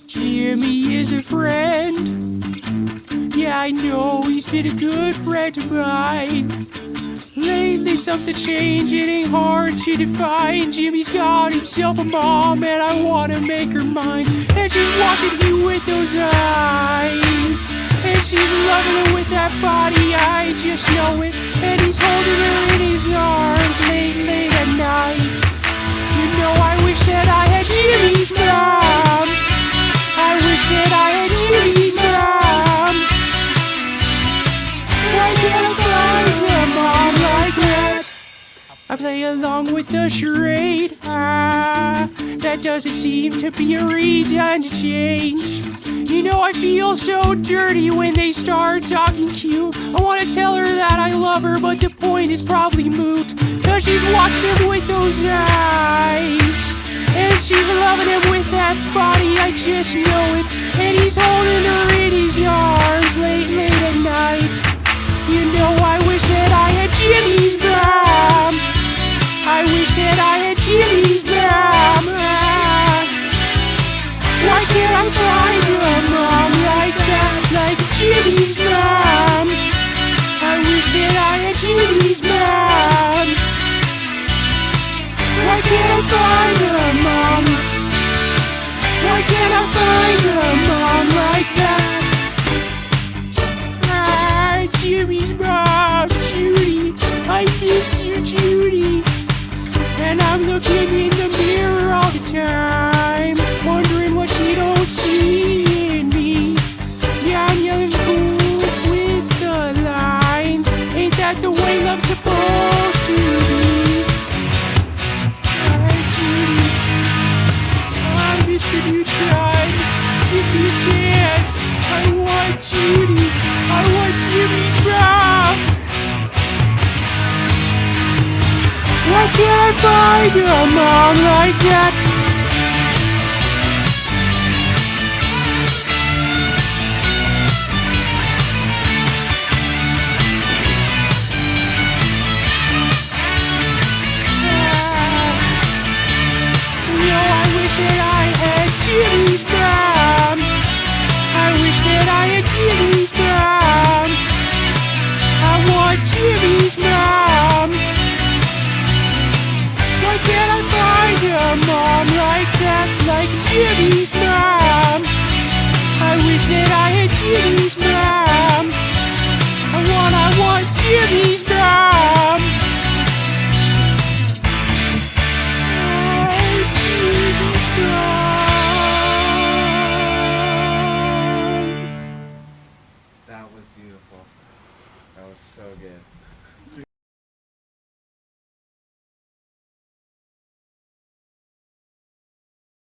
Jimmy is a friend. Yeah, I know he's been a good friend of mine. Lately something changed, it ain't hard to define. Jimmy's got himself a mom and I wanna make her mine. And she's watching you with those eyes, and she's loving him with that body, I just know it. And he's holding her in his arms late at night. You know, I wish that I had Jimmy's mom. I wish that I had Jimmy's mom. Why can't I find a mom like that? I play along with the charade. That doesn't seem to be a reason to change. You know, I feel so dirty when they start talking cute. I wanna tell her that I love her, but the point is probably moot. Cause she's watching him with those eyes, and she's loving him with that body, I just know it. And he's holding her in his arms late at night. You know, I wish that I had Jimmy's mom. I wish that I had Jimmy's mom. Why can't I find a mom like that, like Jimmy's mom? I wish that I had Jimmy's mom. Why can't I find a mom? Why can't I find a mom like that? Jimmy's mom, Judy, I miss you, Judy. And I'm looking in the mirror all the time, wondering what she don't see in me. Yeah, I'm yelling cool with the lines. Ain't that the way love's supposed to be? Judy, I'm Mr. Neutron. Give me a chance. I want Judy. I want Jimmy's mom. Why can't I find a mom like that? I wish that I had Jimmy's mom. I wish that I had Jimmy's mom. I want Jimmy's mom. Why can't I find a mom like that, like Jimmy's mom? I wish that I had Jimmy's mom. I want Jimmy's mom. That was beautiful. That was so good.